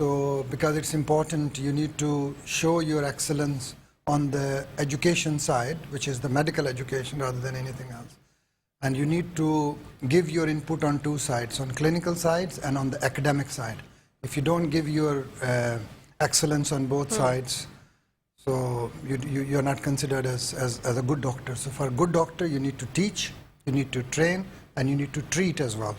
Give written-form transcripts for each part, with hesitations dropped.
So because it's important, you need to show your excellence on the education side, which is the medical education rather than anything else. And you need to give your input on 2 sides, on clinical sides and on the academic side. If you don't give your excellence on both sides, so you're not considered as a good doctor. So for a good doctor, you need to teach, you need to train, and you need to treat as well.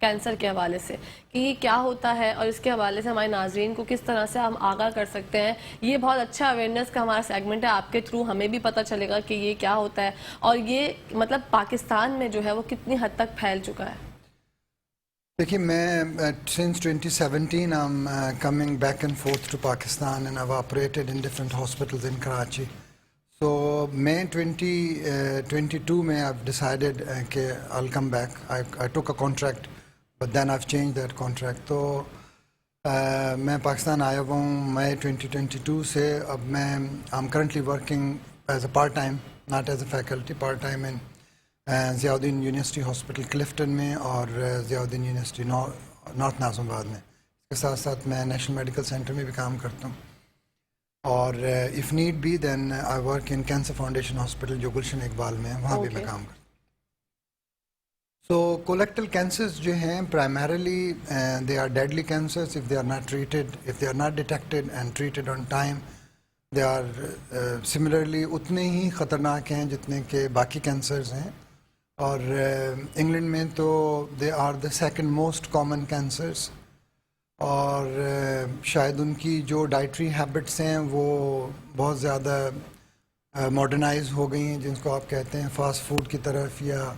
Cancer کے حوالے سے کہ یہ کیا ہوتا ہے اور اس کے حوالے سے ہمارے ناظرین کو کس طرح سے ہم آگاہ کر سکتے ہیں. یہ بہت اچھا اویئرنیس کا ہمارا سیگمنٹ ہے, آپ کے تھرو ہمیں بھی پتہ چلے گا کہ یہ کیا ہوتا ہے اور یہ مطلب پاکستان میں جو ہے وہ کتنی حد تک پھیل چکا ہے. دیکھیے میں since 2017 I'm coming back and forth to Pakistan and I've operated in different hospitals in Karachi. So May 2022 میں I've decided کہ I'll come back. I took a contract but then I've changed that contract. تو میں پاکستان آیا ہوا ہوں May 2022 سے. اب میں I'm currently working as a part time, not as a faculty, part time in Zia Uddin university hospital Clifton میں اور ضیاء الدین یونیورسٹی نارتھ ناظم آباد میں. اس کے ساتھ ساتھ میں نیشنل میڈیکل سینٹر میں بھی کام کرتا ہوں اور if need be then I work in cancer foundation hospital جو گلشن اقبال میں ہے, وہاں بھی میں کام کرتا ہوں. سو کولیکٹل کینسرز جو ہیں primarily they are deadly cancers if they are not treated, if they are not detected and treated on time. They are similarly اتنے ہی خطرناک ہیں جتنے کہ باقی کینسرز ہیں. اور انگلینڈ میں تو they are the second most common cancers, اور شاید ان کی جو ڈائٹری ہیبٹس ہیں وہ بہت زیادہ ماڈرنائز ہو گئی ہیں, جن کو آپ کہتے ہیں فاسٹ فوڈ کی طرف یا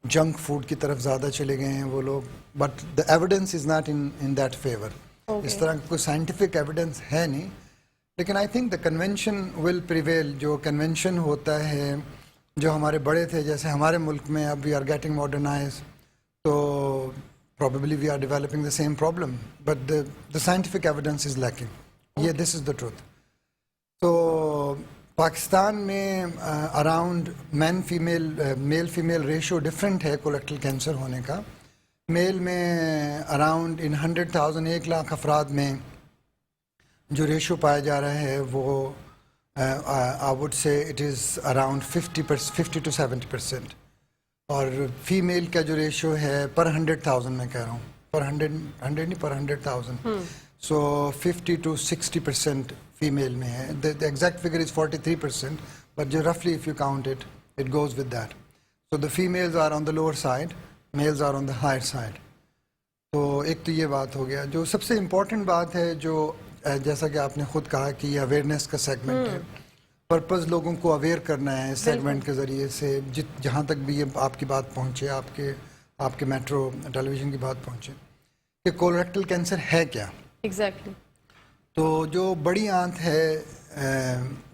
جنک فوڈ کی طرف زیادہ چلے گئے ہیں وہ لوگ. But the evidence is not in that favour. اس طرح کا کوئی سائنٹیفک ایویڈنس ہے نہیں, لیکن I think the convention will prevail. جو کنونشن ہوتا ہے جو ہمارے بڑے تھے, جیسے ہمارے ملک میں اب وی آر گیٹنگ ماڈرنائز, تو probably we are developing the same problem, but the scientific evidence is lacking. Yeah, this is the truth. So Pakistan میں around male female ratio different ہے کولیکٹل کینسر ہونے کا. میل میں اراؤنڈ ان 100,000 1 لاکھ افراد میں جو ratio پایا جا رہا ہے وہ I would say it is around 50 to 70%. اور فیمیل کا جو ریشو ہے پر 100,000 میں کہہ رہا ہوں, پر 100 نہیں پر 100,000, سو 50 to 60% فیمیل میں ہے. The exact figure is 43%, but جو roughly if you count it, it goes with that. So the females are on the lower side, males are on the higher side. تو ایک تو یہ بات ہو گیا. جو سب سے امپورٹنٹ بات ہے, جو جیسا کہ آپ نے خود کہا کہ یہ اویئرنیس کا سیگمنٹ ہے, پرپز لوگوں کو اویئر کرنا ہے اس سیگمنٹ کے ذریعے سے, جہاں تک بھی یہ آپ کی بات پہنچے, آپ کے میٹرو ٹیلی ویژن کی بات پہنچے کہ کولریکٹل کینسر ہے کیا. ایگزیکٹلی. تو جو بڑی آنت ہے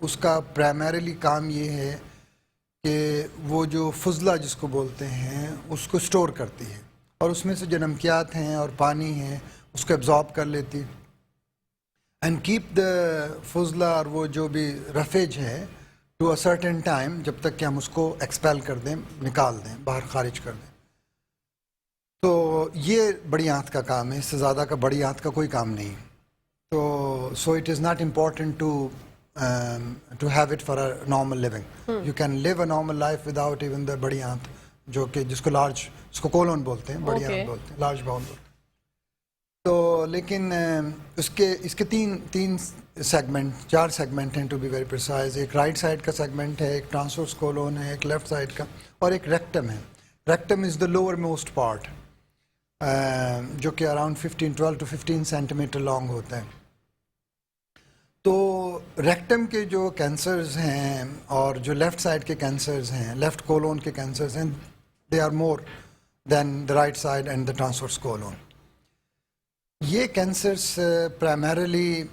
اس کا پرائمریلی کام یہ ہے کہ وہ جو فضلہ جس کو بولتے ہیں اس کو اسٹور کرتی ہے, اور اس میں سے جو نمکیات ہیں اور پانی ہیں اس کو ایبزارب کر لیتی, اینڈ کیپ دا فضلہ اور وہ جو بھی رفیج ہے ٹو اے سرٹن ٹائم, جب تک کہ ہم اس کو ایکسپیل کر دیں, نکال دیں, باہر خارج کر دیں. تو یہ بڑی آنت کا کام ہے, اس سے زیادہ کا بڑی آنت کا کوئی کام نہیں. تو so it is not important to have it for a normal living. You can live a normal life without even the بڑی آنت, جو کہ جس کو لارج, اس کو کولون بولتے ہیں, بڑی آنت بولتے ہیں, لارج باؤل بولتے ہیں. تو لیکن اس کے تین سیگمنٹ, 4 سیگمنٹ ہیں ٹو بی ویری پریسائز. ایک رائٹ سائڈ کا سیگمنٹ ہے, ایک ٹرانسورس کولون ہے, ایک لیفٹ سائڈ کا, اور ایک ریکٹم ہے. Rectum is the lower most part, جو کہ around 12 to 15 centimetre long ہوتا ہے. تو ریکٹم کے جو کینسرز ہیں اور جو لیفٹ سائڈ کے کینسرز ہیں, لیفٹ کولون کے کینسرز ہیں, they are more than the right side and the transverse colon. یہ کینسرز پرائمریلی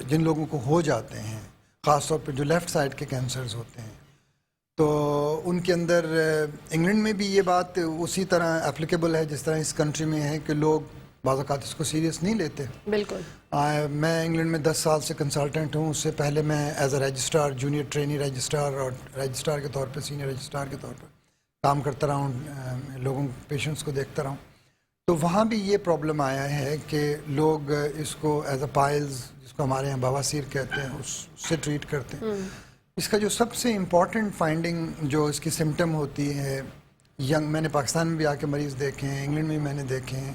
جن لوگوں کو ہو جاتے ہیں, خاص طور پہ جو لیفٹ سائڈ کے کینسرز ہوتے ہیں, تو ان کے اندر انگلینڈ میں بھی یہ بات اسی طرح اپلیکیبل ہے جس طرح اس کنٹری میں ہے کہ لوگ بعض اوقات اس کو سیریس نہیں لیتے. بالکل. میں انگلینڈ میں 10 سال سے کنسلٹنٹ ہوں. اس سے پہلے میں as a registrar, junior trainee registrar اور رجسٹرار کے طور پہ, سینئر رجسٹرار کے طور پر کام کرتا رہا ہوں, لوگوں پیشنٹس کو دیکھتا رہا ہوں. تو وہاں بھی یہ پرابلم آیا ہے کہ لوگ اس کو ایز اے پائلز, جس کو ہمارے یہاں بواسیر کہتے ہیں, اس سے ٹریٹ کرتے ہیں. اس کا جو سب سے امپورٹنٹ فائنڈنگ جو اس کی سمٹم ہوتی ہے, میں نے پاکستان میں بھی آ کے مریض دیکھے ہیں, انگلینڈ میں بھی میں نے دیکھے ہیں,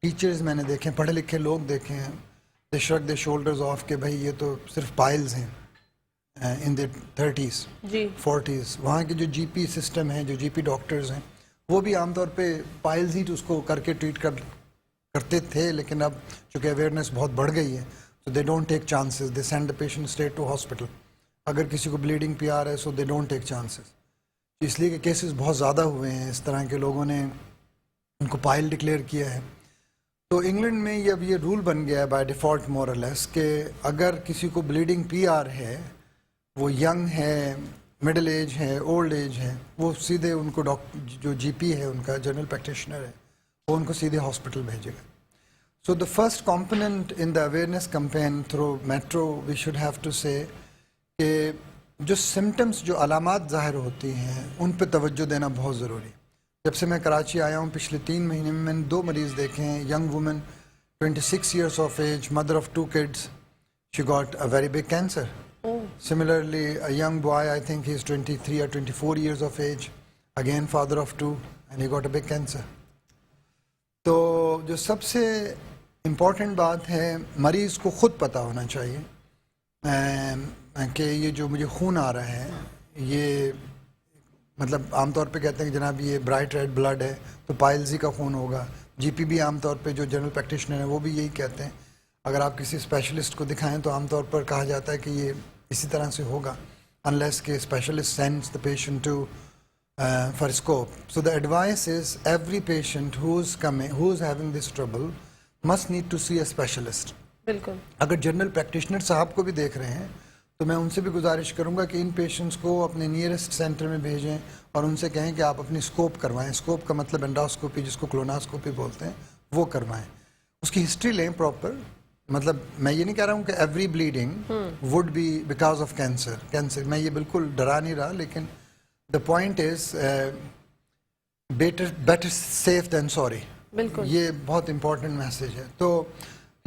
ٹیچرز میں نے دیکھے ہیں, پڑھے لکھے لوگ دیکھے ہیں, دے شرگ دے شولڈرز آف کہ بھائی یہ تو صرف پائلز ہیں, in their 30s, G 40s. وہاں کے جو جی پی سسٹم ہیں, جو جی پی ڈاکٹرز ہیں, وہ بھی عام طور پہ پائلز ہی اس کو کر کے ٹریٹ کرتے تھے, لیکن اب چونکہ اویئرنیس بہت بڑھ گئی ہے, so they don't take chances, they send the patient straight to hospital. اگر کسی کو بلیڈنگ پی آر ہے, so they don't take chances. اس لیے کہ کیسز بہت زیادہ ہوئے ہیں, اس طرح کے لوگوں نے ان کو پائل ڈکلیئر کیا ہے. تو انگلینڈ میں اب یہ رول بن گیا ہے بائی ڈیفالٹ مور اور لیس کہ اگر کسی کو بلیڈنگ پی آر ہے, وہ ینگ ہے, مڈل ایج ہے, اولڈ ایج ہے, وہ سیدھے ان کو جو جی پی ہے ان کا, جنرل پریکٹیشنر ہے, وہ ان کو سیدھے ہاسپٹل بھیجے گا. So the first component in the awareness campaign through metro we should have to say کہ جو سمٹمس, جو علامات ظاہر ہوتی ہیں, ان پہ توجہ دینا بہت ضروری ہے. جب سے میں کراچی آیا ہوں پچھلے 3 مہینے میں نے 2 مریض دیکھے ہیں. Young woman 26 years of age, mother of 2 kids, she got a very big cancer. Similarly, a young boy, I think he's 23 or 24 years of age, again father of 2, and he got a big cancer. تو جو سب سے important بات ہے, مریض کو خود پتہ ہونا چاہیے کہ یہ جو مجھے خون آ رہا ہے, یہ مطلب عام طور پہ کہتے ہیں کہ جناب یہ برائٹ ریڈ بلڈ ہے تو پائلزی کا خون ہوگا. جی پی بھی عام طور پہ جو جنرل پریکٹیشنر ہیں وہ بھی یہی کہتے ہیں. اگر آپ کسی اسپیشلسٹ کو دکھائیں تو عام طور پر کہا جاتا ہے کہ یہ اسی طرح سے ہوگا, unless کہ specialist sends the patient to for scope. So the advice is every patient who's having this trouble must need to see a specialist. بالکل. اگر جنرل پریکٹیشنر صاحب کو بھی دیکھ رہے ہیں تو میں ان سے بھی گزارش کروں گا کہ ان پیشنٹس کو اپنے نیئرسٹ سینٹر میں بھیجیں اور ان سے کہیں کہ آپ اپنی اسکوپ کروائیں. اسکوپ کا مطلب انڈوسکوپی, جس کو کولونوسکوپی بولتے ہیں, وہ کروائیں. اس کی ہسٹری لیں پراپر. مطلب میں یہ نہیں کہہ رہا ہوں کہ every bleeding would be because of cancer, میں یہ بالکل ڈرا نہیں رہا, لیکن the point is better safe than sorry. بالکل, یہ بہت امپورٹنٹ میسج ہے. تو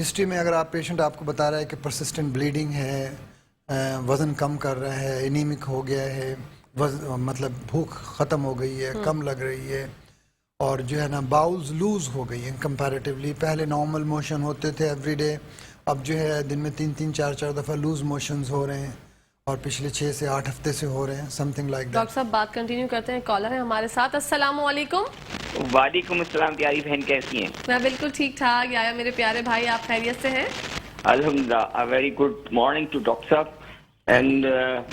ہسٹری میں اگر آپ پیشنٹ آپ کو بتا رہا ہے کہ پرسسٹنٹ بلیڈنگ ہے, وزن کم کر رہا ہے, انیمک ہو گیا ہے, مطلب بھوک ختم ہو گئی ہے, کم لگ رہی ہے, اور جو ہے نا باؤلز لوز ہو گئی ہیں کمپیریٹیولی. پہلے نارمل موشن ہوتے تھے ایوری ڈے, اب جو ہے دن میں 3 4 دفعہ لوز موشنز ہو رہے ہیں, اور پچھلے 6 سے 8 ہفتے سے ہو رہے ہیں, some thing like that. Doctor صاحب بات کنٹینیو کرتے ہیں. کالر ہے ہمارے ساتھ. السلام علیکم. وعلیکم السلام. پیاری بہن کیسی ہیں؟ میں بالکل ٹھیک ٹھاک. یا میرے پیارے بھائی, آپ خیریت سے ہیں؟ الحمدللہ. Very good morning to doctor صاحب. اینڈ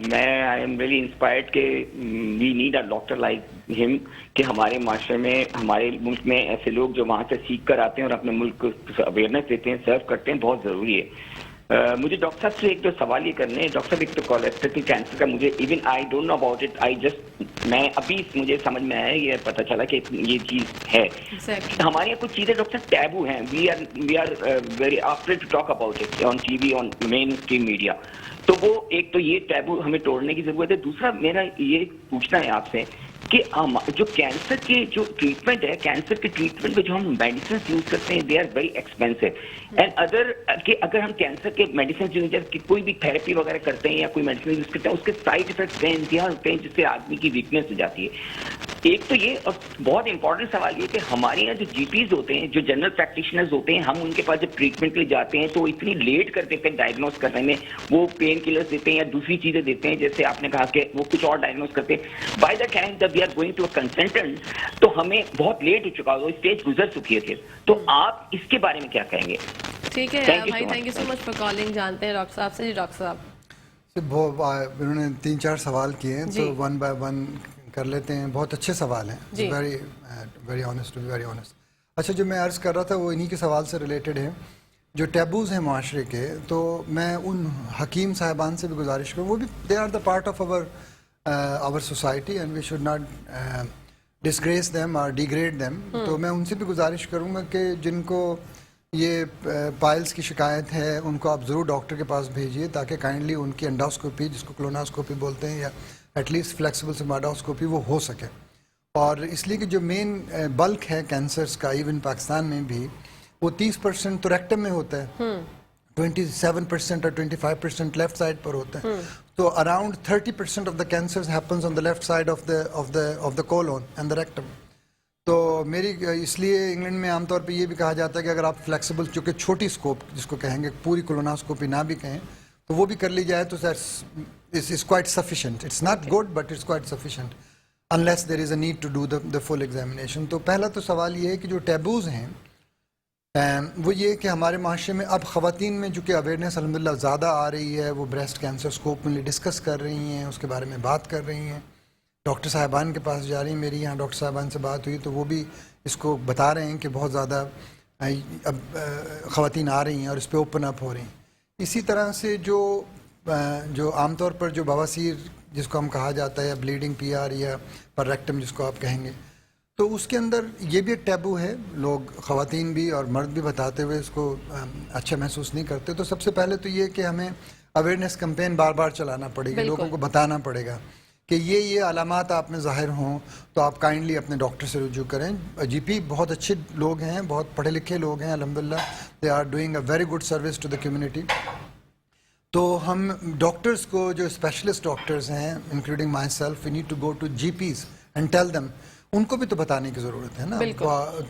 میں آئی ایم ویری انسپائرڈ کہ we need a doctor like ہم, کہ ہمارے معاشرے میں, ہمارے ملک میں ایسے لوگ جو وہاں سے سیکھ کر آتے ہیں اور اپنے ملک کو اویئرنیس دیتے ہیں, سرو کرتے ہیں, بہت ضروری ہے. مجھے ڈاکٹر صاحب سے ایک دو سوال یہ کرنے ہیں. ڈاکٹر صاحب, ایک تو کولسٹرل کینسر کا مجھے even I don't know about it, I just میں ابھی مجھے سمجھ میں آیا, یہ پتہ چلا کہ یہ چیز ہے. ہمارے یہاں کچھ چیزیں ڈاکٹر صاحب ٹیبو ہیں. We are very afraid to talk about it on T V, on mainstream media. تو وہ ایک تو یہ ٹیبو ہمیں توڑنے کی ضرورت ہے. دوسرا میرا یہ پوچھنا ہے آپ سے کہ جو کینسر کے جو ٹریٹمنٹ ہے, کینسر کے ٹریٹمنٹ میں جو ہم میڈیسنس یوز کرتے ہیں, they are very expensive. And other کہ اگر ہم کینسر کے میڈیسنس یوز کرتے کوئی بھی تھراپی وغیرہ کرتے ہیں یا کوئی میڈیسن یوز کرتے ہیں, اس کے سائڈ افیکٹس بے انتہا ہوتے ہیں, جس سے آدمی کی ویکنیس ہو جاتی ہے. ایک تو یہ, اور بہت امپورٹنٹ سوال یہ کہ ہمارے یہاں جو جی پیز ہوتے ہیں, جو جنرل پریکٹیشنرز ہوتے ہیں, ہم ان کے پاس جب ٹریٹمنٹ کے لیے جاتے ہیں تو اتنی لیٹ کر دیتے ہیں ڈائگنوز کرنے میں. وہ پین کلرز دیتے ہیں یا دوسری چیزیں دیتے ہیں, جیسے آپ نے کہا کہ وہ کچھ اور ڈائگنوز کرتے ہیں. بائی دا ٹائم جب we are going to a consultant تو ہمیں بہت لیٹ ہو چکا, وہ اسٹیج گزر چکی ہے. تو آپ اس کے بارے میں کیا کہیں گے؟ ٹھیک ہے بھائی, thank you so much for calling. جانتے ہیں ڈاکٹر صاحب سے. جی ڈاکٹر صاحب, انہوں نے 3 4 سوال کیے ہیں, تو 1 by 1 کر لیتے ہیں. بہت اچھے سوال ہیں, very honest, to be very honest. اچھا, جو میں عرض کر رہا تھا وہ انہی کے سوال سے ریلیٹڈ ہے. جو ٹیبوز ہیں معاشرے کے, تو میں ان حکیم صاحبان سے بھی گزارش کروں, وہ بھی they are the part of our society and we should not disgrace them or degrade them. تو میں ان سے بھی گزارش کروں گا کہ جن کو یہ پائلز کی شکایت ہے, ان کو آپ ضرور ڈاکٹر کے پاس بھیجیے, تاکہ کائنڈلی ان کی انڈوسکوپی, جس کو کولونوسکوپی بولتے ہیں, یا ایٹ لیسٹ فلیکسیبل سماڈوسکوپی, وہ ہو سکے. اور اس لیے کہ جو مین بلک ہے کینسرز کا, ایون پاکستان میں بھی, وہ 30% تو ریکٹم میں ہوتا ہے, 27% اور 25% لیفٹ سائڈ پر ہوتا ہے. تو around 30% of the cancers happens on the left side of the Cologne and the rectum. تو میری اس لیے انگلینڈ میں عام طور پہ یہ بھی کہا جاتا ہے کہ اگر آپ فلیکسیبل, چونکہ چھوٹی اسکوپ جس کو کہیں گے, پوری کولونوسکوپی نہ بھی کہیں, تو وہ بھی کر لی جائے تو is quite sufficient. It's not good but it's quite sufficient unless there is a need to do the full examination. تو پہلا تو سوال یہ ہے کہ جو ٹیبوز ہیں وہ یہ کہ ہمارے معاشرے میں اب خواتین میں جو کہ اویئرنیس الحمدللہ زیادہ آ رہی ہے، وہ بریسٹ کینسر اسکوپ میں ڈسکس کر رہی ہیں، اس کے بارے میں بات کر رہی ہیں، ڈاکٹر صاحبان کے پاس جا رہی ہیں. میری یہاں ڈاکٹر صاحبان سے بات ہوئی تو وہ بھی اس کو بتا رہے ہیں کہ بہت زیادہ اب خواتین آ رہی ہیں اور اس پہ اوپن اپ ہو رہی ہیں. اسی طرح سے جو عام طور پر جو بواسیر جس کو ہم کہا جاتا ہے، یا بلیڈنگ پی آر یا پر ریکٹم جس کو آپ کہیں گے، تو اس کے اندر یہ بھی ایک ٹیبو ہے. لوگ خواتین بھی اور مرد بھی بتاتے ہوئے اس کو اچھا محسوس نہیں کرتے. تو سب سے پہلے تو یہ کہ ہمیں اویئرنیس کمپین بار بار چلانا پڑے گا، لوگوں کو بتانا پڑے گا کہ یہ علامات آپ میں ظاہر ہوں تو آپ کائنڈلی اپنے ڈاکٹر سے رجوع کریں. جی پی بہت اچھے لوگ ہیں، بہت پڑھے لکھے لوگ ہیں الحمدللہ. They are doing a very good service to the community. تو ہم ڈاکٹرز کو، جو اسپیشلسٹ ڈاکٹرز ہیں including myself, we need to go to GPs and tell them. ان کو بھی تو بتانے کی ضرورت ہے نا.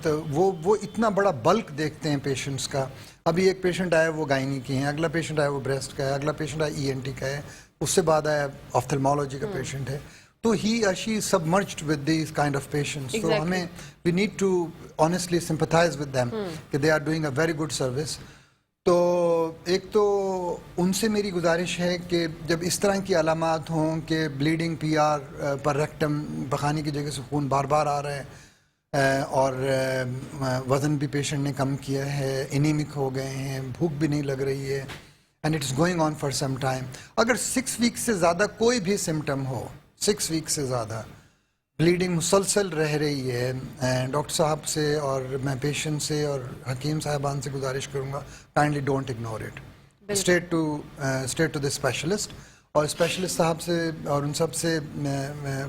تو وہ اتنا بڑا بلک دیکھتے ہیں پیشنٹس کا. ابھی ایک پیشنٹ آیا وہ گائنی کی ہیں، اگلا پیشنٹ آیا وہ بریسٹ کا ہے، اگلا پیشنٹ آیا ای این ٹی کا ہے، اس سے بعد آیا آفتھلمولوجی کا پیشنٹ ہے. تو he or she submerged with these kind of patients. تو ہمیں we need to honestly sympathise with them کہ they are doing a very good service. تو ایک تو ان سے میری گزارش ہے کہ جب اس طرح کی علامات ہوں کہ بلیڈنگ پی آر پر ریکٹم، پخانے کی جگہ سے خون بار بار آ رہا ہے اور وزن بھی پیشنٹ نے کم کیا ہے، انیمک ہو گئے ہیں، بھوک بھی نہیں لگ رہی ہے، and it is going on for some time. اگر 6 ویک سے زیادہ کوئی بھی سمٹم ہو، 6 ویک سے زیادہ بلیڈنگ مسلسل رہ رہی ہے، ڈاکٹر صاحب سے اور میں پیشنٹ سے اور حکیم صاحبان سے گزارش کروں گا، kindly don't ignore it, state to the specialist. اور اسپیشلسٹ صاحب سے اور ان سب سے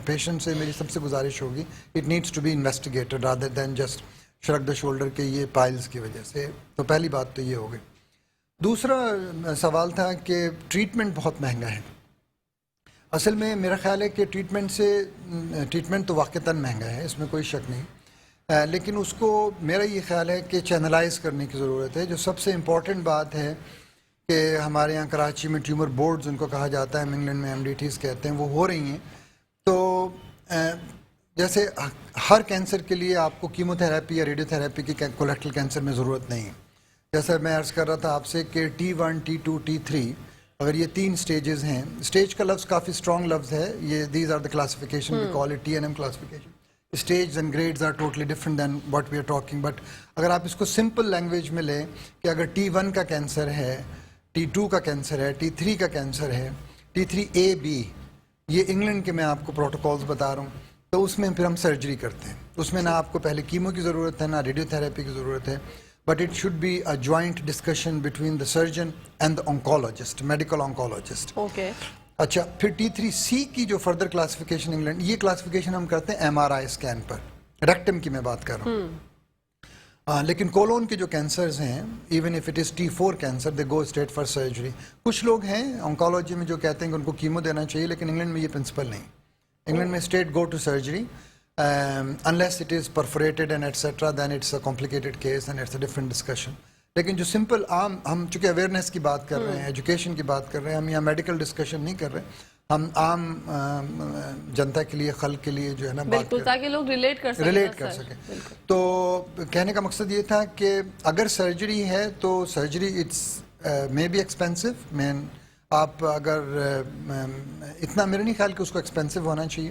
پیشنٹ سے میری سب سے گزارش ہوگی، it needs to be investigated rather than just shirk the shoulder کے یہ پائلز کی وجہ سے. تو پہلی بات تو یہ ہو گئی. دوسرا سوال تھا کہ ٹریٹمنٹ بہت مہنگا ہے. اصل میں میرا خیال ہے کہ ٹریٹمنٹ تو واقعتاً مہنگا ہے، اس میں کوئی شک نہیں، لیکن اس کو میرا یہ خیال ہے کہ چینلائز کرنے کی ضرورت ہے. جو سب سے امپورٹنٹ بات ہے کہ ہمارے یہاں کراچی میں ٹیومر بورڈز ان کو کہا جاتا ہے، انگلینڈ میں MDTs کہتے ہیں، وہ ہو رہی ہیں. تو جیسے ہر کینسر کے لیے آپ کو کیمو تھراپی یا ریڈیو تھراپی کی کولیکٹل کینسر میں ضرورت نہیں. جیسا میں عرض کر رہا تھا آپ سے کہ T1 T2 T3 اگر یہ 3 سٹیجز ہیں. اسٹیج کا لفظ کافی اسٹرانگ لفظ ہے، یہ these are the classification, we call it TNM classification. Stages and grades are totally different than what we are talking. But اگر آپ اس کو سمپل لینگویج میں لیں کہ اگر T1 کا کینسر ہے، T2 کا کینسر ہے، T3 کا کینسر ہے، T3A-B، یہ انگلینڈ کے میں آپ کو پروٹوکولز بتا رہا ہوں، تو اس میں پھر ہم سرجری کرتے ہیں. اس میں نہ آپ کو پہلے کیمو کی ضرورت ہے، نہ ریڈیو تھراپی کی ضرورت ہے. But it should be a joint discussion between the surgeon and the oncologist, medical oncologist. Okay. اچھا، پھر T3C کی جو فردر کلاسیفیکیشن انگلینڈ، یہ کلاسیفیکیشن ہم کرتے ہیں MRI اسکین پر. ریکٹم کی میں بات کر رہا ہوں. لیکن کولون کے جو کینسرز ہیں، even if it is T4 cancer, they go straight for surgery. کچھ لوگ ہیں آنکالوجی میں جو کہتے ہیں کہ ان کو کیمو دینا چاہیے، لیکن انگلینڈ میں یہ پرنسپل نہیں. انگلینڈ میں straight go to surgery. unless it is perforated and etc. then it's a complicated case and it's a different discussion. لیکن جو سمپل عام، ہم چونکہ اویئرنیس کی بات کر رہے ہیں، ایجوکیشن کی بات کر رہے ہیں، ہم یہاں میڈیکل ڈسکشن نہیں کر رہے، ہم عام جنتا کے لیے، خلق کے لیے جو ہے نا بات بالکل، تاکہ لوگ ریلیٹ کر سکیں. تو کہنے کا مقصد یہ تھا کہ اگر سرجری ہے تو surgery it's may be expensive. مین آپ اگر اتنا، میرا نہیں خیال کہ اس کو ایکسپینسو ہونا چاہیے.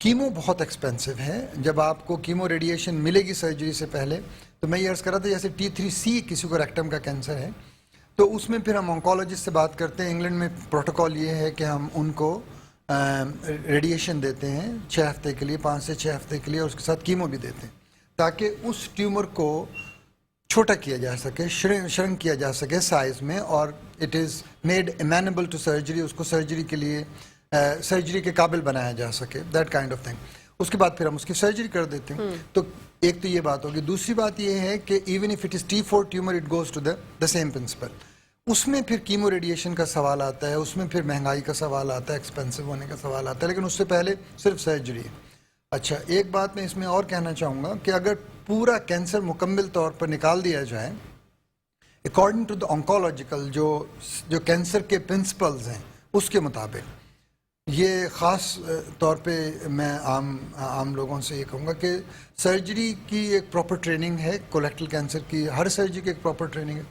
کیمو بہت ایکسپینسو ہے. جب آپ کو کیمو ریڈیشن ملے گی سرجری سے پہلے، تو میں یہ عرض کر رہا تھا جیسے T3C کسی کو ریکٹم کا کینسر ہے، تو اس میں پھر ہم آنکالوجسٹ سے بات کرتے ہیں. انگلینڈ میں پروٹوکول یہ ہے کہ ہم ان کو ریڈیشن دیتے ہیں 6 ہفتے کے لیے، 5 سے 6 ہفتے کے لیے، اور اس کے ساتھ کیمو بھی دیتے ہیں تاکہ اس ٹیومر کو چھوٹا کیا جا سکے، شرنک کیا جا سکے سائز میں، اور it is made amenable to surgery, اس کو سرجری کے لیے سرجری کے قابل بنایا جا سکے، دیٹ کائنڈ آف تھنگ. اس کے بعد پھر ہم اس کی سرجری کر دیتے ہیں. تو ایک تو یہ بات ہوگی. دوسری بات یہ ہے کہ even if it is T4 tumour, it goes to the same principle. اس میں پھر کیمو ریڈیشن کا سوال آتا ہے، اس میں پھر مہنگائی کا سوال آتا ہے، ایکسپینسو ہونے کا سوال آتا ہے، لیکن اس سے پہلے صرف سرجری ہے. اچھا، ایک بات میں اس میں اور کہنا چاہوں گا کہ اگر پورا کینسر مکمل طور پر نکال دیا جائے اکارڈنگ ٹو دا آنکولوجیکل جو کینسر کے پرنسپلز ہیں اس کے مطابق. یہ خاص طور پہ میں عام لوگوں سے یہ کہوں گا کہ سرجری کی ایک پراپر ٹریننگ ہے. کولیکٹل کینسر کی ہر سرجری کی ایک پراپر ٹریننگ ہے.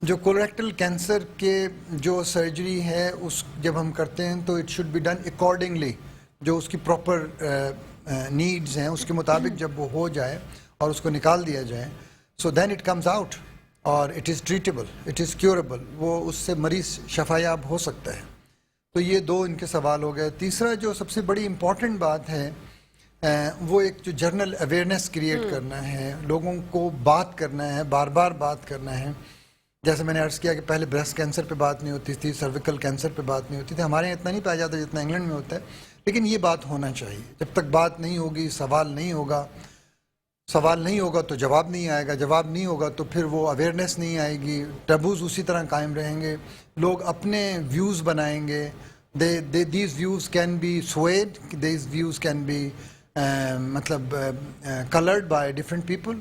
جو کولیکٹل کینسر کے جو سرجری ہے اس جب ہم کرتے ہیں تو it should be done accordingly, جو اس کی پراپر نیڈز ہیں اس کے مطابق جب وہ ہو جائے اور اس کو نکال دیا جائے, سو دین اٹ کمز آؤٹ اور it is treatable, it is curable, وہ اس سے مریض شفا یاب ہو سکتا ہے. تو یہ دو ان کے سوال ہو گئے. تیسرا جو سب سے بڑی امپورٹنٹ بات ہے وہ ایک جو جرنل اویئرنیس کریٹ کرنا ہے, لوگوں کو بات کرنا ہے, بار بار بات کرنا ہے. جیسے میں نے عرض کیا کہ پہلے بریسٹ کینسر پہ بات نہیں ہوتی تھی, سرویکل کینسر پہ بات نہیں ہوتی تھی. ہمارے یہاں اتنا نہیں پایا جاتا جتنا انگلینڈ میں ہوتا ہے, لیکن یہ بات ہونا چاہیے. جب تک بات نہیں ہوگی, سوال نہیں ہوگا تو جواب نہیں آئے گا, جواب نہیں ہوگا تو پھر وہ اویئرنیس نہیں آئے گی, ٹیبوز اسی طرح قائم رہیں گے, لوگ اپنے ویوز بنائیں گے. These views can be swayed, these views can be colored by different people.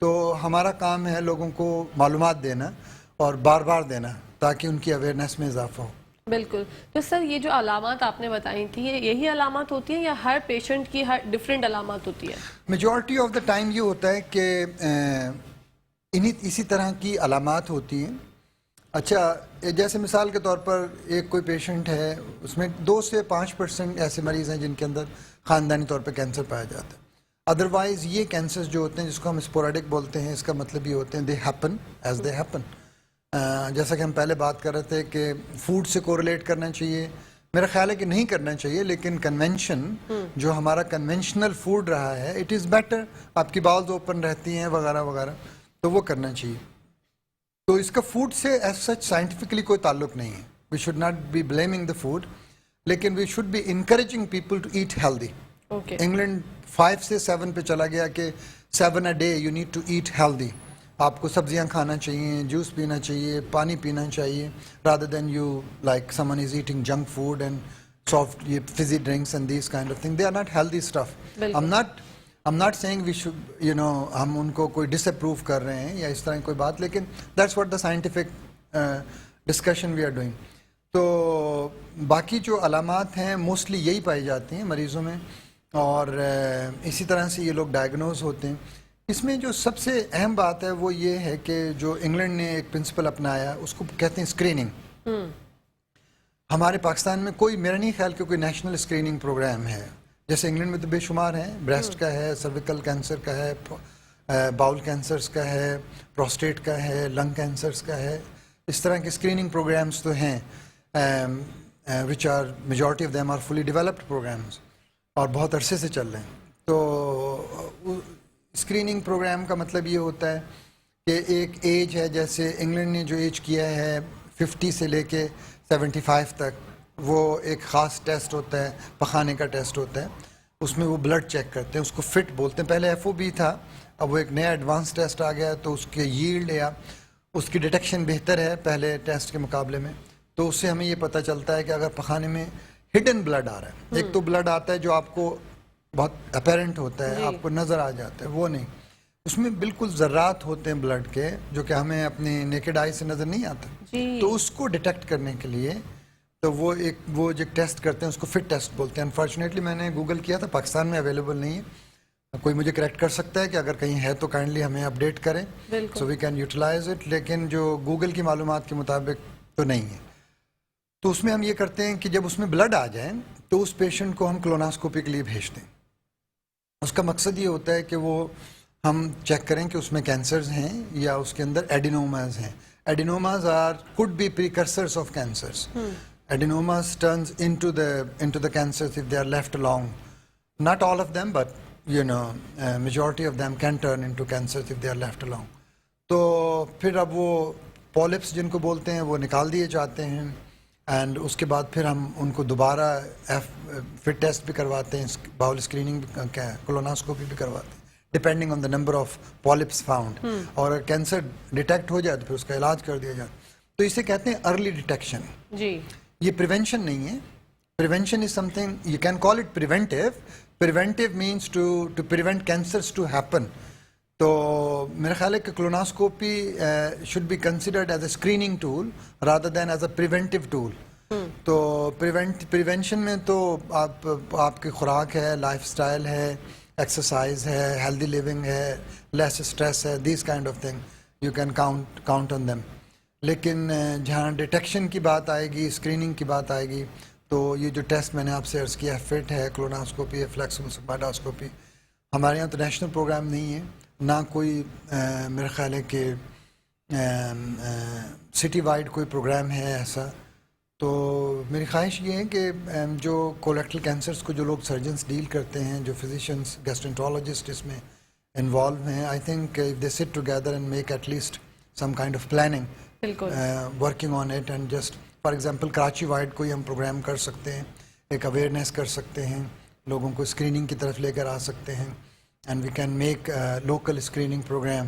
تو ہمارا کام ہے لوگوں کو معلومات دینا اور بار بار دینا تاکہ ان کی اویئرنیس میں اضافہ ہو. بالکل. تو سر یہ جو علامات آپ نے بتائی تھی یہی علامات ہوتی ہیں یا ہر پیشنٹ کی ہر ڈفرینٹ علامات ہوتی ہے؟ میجورٹی آف دا ٹائم یہ ہوتا ہے کہ اسی طرح کی علامات ہوتی ہیں. اچھا, جیسے مثال کے طور پر ایک کوئی پیشنٹ ہے, اس میں 2 سے 5% ایسے مریض ہیں جن کے اندر خاندانی طور پہ کینسر پایا جاتا ہے. ادروائز یہ کینسر جو ہوتے ہیں جس کو ہم اسپوریڈک بولتے ہیں, اس کا مطلب یہ ہوتے ہیں they happen as they happen. جیسا کہ ہم پہلے بات کر رہے تھے کہ فوڈ سے کوریلیٹ کرنا چاہیے, میرا خیال ہے کہ نہیں کرنا چاہیے, لیکن کنونشن جو ہمارا کنونشنل فوڈ رہا ہے اٹ از بیٹر, آپ کی باؤلز اوپن رہتی ہیں وغیرہ وغیرہ, تو وہ کرنا چاہیے. تو اس کا فوڈ سے ایز سچ سائنٹیفکلی کوئی تعلق نہیں ہے. We should not be blaming the food, لیکن we should be encouraging people to eat healthy. England 5 سے 7 پہ چلا گیا کہ 7 a day you need to eat healthy. آپ کو سبزیاں کھانا چاہیے, جوس پینا چاہیے, پانی پینا چاہیے, rather than you like someone is eating junk food and soft fizzy drinks and these kind of things. They are not healthy stuff. I'm not saying we should, ہم ان کو کوئی ڈس اپروو کر رہے ہیں یا اس طرح کوئی بات, لیکن that's what the scientific discussion we are doing. تو باقی جو علامات ہیں موسٹلی یہی پائی جاتی ہیں مریضوں میں, اور اسی طرح سے یہ لوگ ڈائگنوز ہوتے ہیں. اس میں جو سب سے اہم بات ہے وہ یہ ہے کہ جو انگلینڈ نے ایک پرنسپل اپنایا اس کو کہتے ہیں اسکریننگ. ہمارے پاکستان میں میرا نہیں خیال کہ کوئی نیشنل اسکریننگ پروگرام ہے. جیسے انگلینڈ میں تو بے شمار ہیں, بریسٹ کا ہے, سرویکل کینسر کا ہے, باؤل کینسرز کا ہے, پروسٹیٹ کا ہے, لنگ کینسرز کا ہے. اس طرح کے اسکریننگ پروگرامز تو ہیں which are majority of them are fully developed programmes اور بہت عرصے سے چل رہے ہیں. تو اسکریننگ پروگرام کا مطلب یہ ہوتا ہے کہ ایک ایج ہے, جیسے انگلینڈ نے جو ایج کیا ہے 50 سے لے کے 75 تک, وہ ایک خاص ٹیسٹ ہوتا ہے, پخانے کا ٹیسٹ ہوتا ہے. اس میں وہ بلڈ چیک کرتے ہیں, اس کو فٹ بولتے ہیں. پہلے FOB تھا, اب وہ ایک نیا ایڈوانس ٹیسٹ آ گیا, تو اس کے ییلڈ یا اس کی ڈیٹیکشن بہتر ہے پہلے ٹیسٹ کے مقابلے میں. تو اس سے ہمیں یہ پتہ چلتا ہے کہ اگر پخانے میں ہڈن بلڈ آ رہا ہے, ایک تو بلڈ آتا ہے جو آپ کو بہت اپیرنٹ ہوتا ہے, آپ کو نظر آ جاتا ہے, وہ نہیں, اس میں بالکل ذرات ہوتے ہیں بلڈ کے جو کہ ہمیں اپنی نیکڈ آئی سے نظر نہیں آتا. تو اس کو ڈیٹیکٹ کرنے کے لیے تو وہ جو ٹیسٹ کرتے ہیں اس کو فٹ ٹیسٹ بولتے ہیں. انفارچونیٹلی میں نے گوگل کیا تھا, پاکستان میں اویلیبل نہیں ہے. کوئی مجھے کریکٹ کر سکتا ہے کہ اگر کہیں ہے تو کائنڈلی ہمیں اپڈیٹ کریں, سو وی کین یوٹیلائز اٹ. لیکن جو گوگل کی معلومات کے مطابق تو نہیں ہے. تو اس میں ہم یہ کرتے ہیں کہ جب اس میں بلڈ آ جائے تو اس پیشنٹ کو ہم کولونوسکوپی کے لیے بھیجتے ہیں. اس کا مقصد یہ ہوتا ہے کہ وہ ہم چیک کریں کہ اس میں کینسرز ہیں یا اس کے اندر ایڈینوماز ہیں. ایڈینوماز could be precursors of cancers. Adenomas turns into the cancers if they are left alone. Not all of them, but majority of them can turn into cancers if they are left alone. تو پھر اب وہ پولپس جن کو بولتے ہیں وہ نکال دیے جاتے ہیں, اینڈ اس کے بعد پھر ہم ان کو دوبارہ فٹ ٹیسٹ بھی کرواتے ہیں, باؤل اسکریننگ کولونوسکوپی بھی کرواتے ہیں, depending on the number of polyps found. اور اگر کینسر ڈیٹیکٹ ہو جائے تو پھر اس کا علاج کر دیا جائے. تو اسے کہتے ہیں ارلی ڈیٹیکشن. جی, یہ پریونشن نہیں ہے. Prevention is something you can call it preventive. Preventive means to prevent cancers to happen. تو میرا خیال ہے کہ colonoscopy should be considered as a screening tool rather than as a preventive tool. تو prevention میں تو آپ کی خوراک ہے, لائف سٹائل ہے, ایکسرسائز ہے, ہیلدی لیونگ ہے, لیس اسٹریس ہے, these kind of thing you can count on them. لیکن جہاں ڈیٹیکشن کی بات آئے گی, اسکریننگ کی بات آئے گی, تو یہ جو ٹیسٹ میں نے آپ سے عرض کیا, فٹ ہے, کولونوسکوپی ہے, فلیکسومائڈوسکوپی, ہمارے یہاں تو نیشنل پروگرام نہیں ہے, نہ کوئی میرا خیال ہے کہ سٹی وائڈ کوئی پروگرام ہے ایسا. تو میری خواہش یہ ہے کہ جو کولیکٹل کینسرز کو جو لوگ سرجنس ڈیل کرتے ہیں, جو فزیشینس, گیسٹرنٹرولوجسٹ اس میں انوالو ہیں, I think if they sit together and make at least some kind of planning, working on it, and just for example Karachi wide کوئی ہم پروگرام کر سکتے ہیں, ایک اویئرنیس کر سکتے ہیں, لوگوں کو اسکریننگ کی طرف لے کر آ سکتے ہیں, and we can make local screening programme.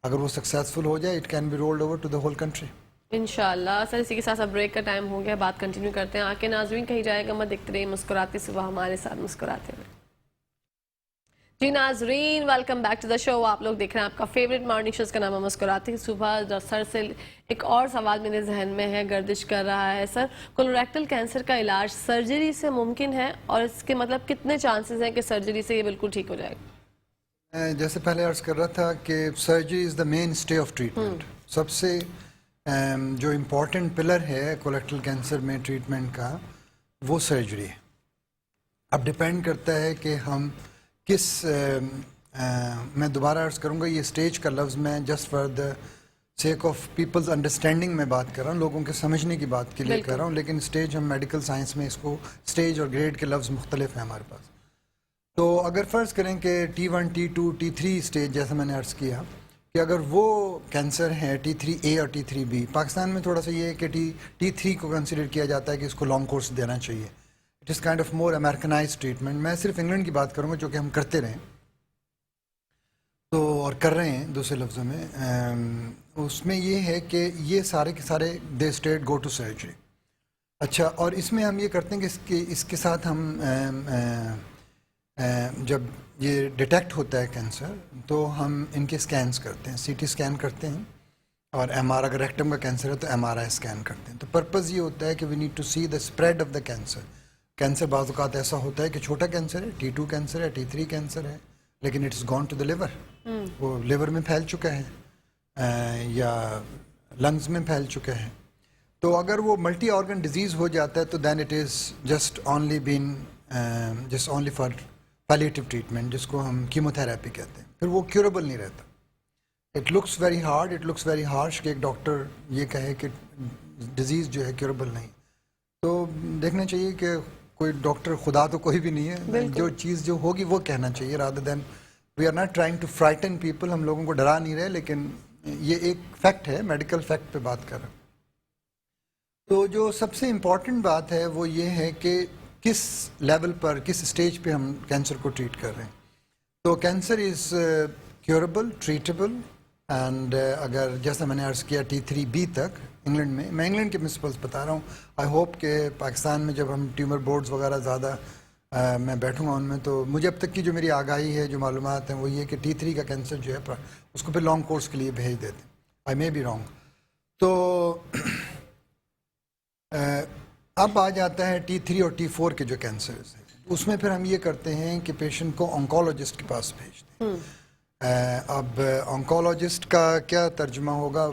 اگر وہ سکسیزفل ہو جائے, it can be rolled over to the whole country. انشاءاللہ. سر اسی کے ساتھ بریک کا ٹائم ہو گیا, بات کنٹینیو کرتے ہیں. آکے ناظرین کہیں جائے گا مت, دیکھتے رہیے مسکراتے صبح ہمارے ساتھ مسکراتے ہوئے. جی ناظرین, ویلکم بیک ٹو دا شو. آپ لوگ دیکھ رہے ہیں آپ کا فیوریٹ مارننگ شوز کا نام ہے مسکراتے صبح. سر سے ایک اور سوال میرے ذہن میں ہے, گردش کر رہا ہے. سر, کولوریکٹل کینسر کا علاج سرجری سے ممکن ہے, اور اس کے مطلب کتنے چانسز ہیں کہ سرجری سے یہ بالکل ٹھیک ہو جائے گا؟ جیسے پہلے عرض کر رہا تھا کہ surgery is the mainstay of treatment. سب سے جو امپورٹنٹ پلر ہے کولیکٹل کینسر میں ٹریٹمنٹ کا, وہ سرجری ہے. اب ڈپینڈ کرتا ہے کہ ہم کس میں دوبارہ عرض کروں گا, یہ اسٹیج کا لفظ میں just for the sake of people's understanding میں بات کر رہا ہوں, لوگوں کے سمجھنے کی بات کے لیے کر رہا ہوں. لیکن اسٹیج, ہم میڈیکل سائنس میں اس کو اسٹیج اور گریڈ کے لفظ مختلف ہیں ہمارے پاس. تو اگر فرض کریں کہ T1, T2, T3 اسٹیج, جیسا میں نے عرض کیا کہ اگر وہ کینسر ہے T3A اور T3B, پاکستان میں تھوڑا سا یہ ہے کہ T3 کو کنسیڈر کیا جاتا ہے کہ اس کو لانگ کورس دینا چاہیے. It is kind of more Americanize treatment. میں صرف انگلینڈ کی بات کروں گا جو کہ ہم کرتے رہے تو, اور کر رہے ہیں دوسرے لفظوں میں. اس میں یہ ہے کہ یہ سارے کے سارے دے اسٹیٹ گو ٹو سرجری. اچھا, اور اس میں ہم یہ کرتے ہیں کہ اس کے ساتھ ہم جب یہ ڈیٹیکٹ ہوتا ہے کینسر, تو ہم ان کے اسکینس کرتے ہیں, CT اسکین کرتے ہیں, اور اگر ریکٹم کا کینسر ہے تو MRI اسکین کرتے ہیں. تو پرپز یہ ہوتا ہے کہ we need to see the spread of the cancer. Cancer بعض اوقات ایسا ہوتا ہے کہ چھوٹا کینسر ہے, T2 کینسر ہے, T3 کینسر ہے, لیکن it's gone to the liver, وہ لیور میں پھیل چکا ہے یا لنگز میں پھیل چکا ہے. تو اگر وہ ملٹی آرگن ڈیزیز ہو جاتا ہے تو then it is just only for palliative treatment, جس کو ہم کیموتھراپی کہتے ہیں. پھر وہ کیوریبل نہیں رہتا. It looks very hard, it looks very harsh کہ ایک ڈاکٹر یہ کہے کہ ڈیزیز جو ہے کیوریبل نہیں. تو دیکھنا چاہیے کہ کوئی ڈاکٹر, خدا تو کوئی بھی نہیں ہے, جو چیز جو ہوگی وہ کہنا چاہیے, rather than we are not trying to frighten people. ہم لوگوں کو ڈرا نہیں رہے, لیکن یہ ایک فیکٹ ہے, میڈیکل فیکٹ پہ بات کر رہے ہیں. تو جو سب سے امپورٹنٹ بات ہے وہ یہ ہے کہ کس لیول پر, کس اسٹیج پہ ہم کینسر کو ٹریٹ کر رہے ہیں. تو cancer is curable, treatable, and اگر جیسا میں نے عرض کیا T3B تک انگلینڈ میں انگلینڈ کے پرنسپلس بتا رہا ہوں. آئی ہوپ کہ پاکستان میں جب ہم ٹیومر بورڈز وغیرہ زیادہ میں بیٹھوں گا ان میں, تو مجھے اب تک کی جو میری آگاہی ہے, جو معلومات ہیں, وہ یہ کہ T3 کا کینسر جو ہے اس کو پھر لانگ کورس کے لیے بھیج دیتے ہیں. آئی مے بی رانگ. تو اب آ جاتا ہے T3 اور T4 کے جو کینسرز ہیں, اس میں پھر ہم یہ کرتے ہیں کہ پیشنٹ کو آنکولوجسٹ کے پاس بھیجتے ہیں. اب آنکولوجسٹ کا کیا ترجمہ ہوگا,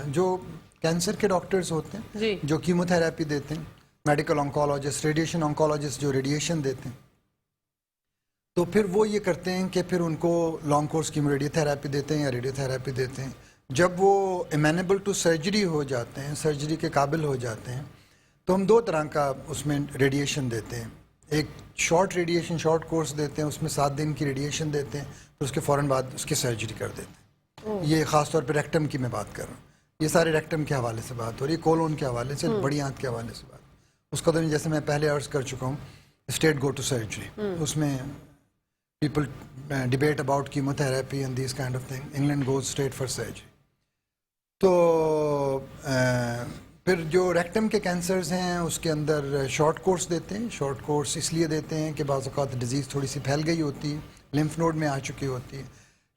جو کینسر کے ڈاکٹرز ہوتے ہیں جو کیموتھراپی دیتے ہیں, میڈیکل آنکولوجسٹ, ریڈیشن آنکولوجسٹ جو ریڈیشن دیتے ہیں. تو پھر وہ یہ کرتے ہیں کہ پھر ان کو long course chemo radio therapy دیتے ہیں یا ریڈیو تھراپی دیتے ہیں. جب وہ امینیبل ٹو سرجری ہو جاتے ہیں, سرجری کے قابل ہو جاتے ہیں, تو ہم 2 طرح کا اس میں ریڈیشن دیتے ہیں. ایک شارٹ ریڈیشن, شارٹ کورس دیتے ہیں, اس میں 7 دن کی ریڈیشن دیتے ہیں, تو اس کے فوراً بعد اس کی سرجری کر دیتے ہیں. یہ خاص طور پہ ریکٹم کی میں بات کر رہا ہوں. یہ سارے ریکٹم کے حوالے سے بات ہو رہی ہے, کولون کے حوالے سے, بڑی آنت کے حوالے سے بات. اس کا تو جیسے میں پہلے عرض کر چکا ہوں, اسٹیٹ گو ٹو سرجری. اس میں people debate about chemotherapy and these kind of thing. England goes straight for surgery. تو پھر جو ریکٹم کے کینسرز ہیں اس کے اندر شارٹ کورس دیتے ہیں. شارٹ کورس اس لیے دیتے ہیں کہ بعض اوقات ڈیزیز تھوڑی سی پھیل گئی ہوتی ہے, لمف نوڈ میں آ چکی ہوتی ہے,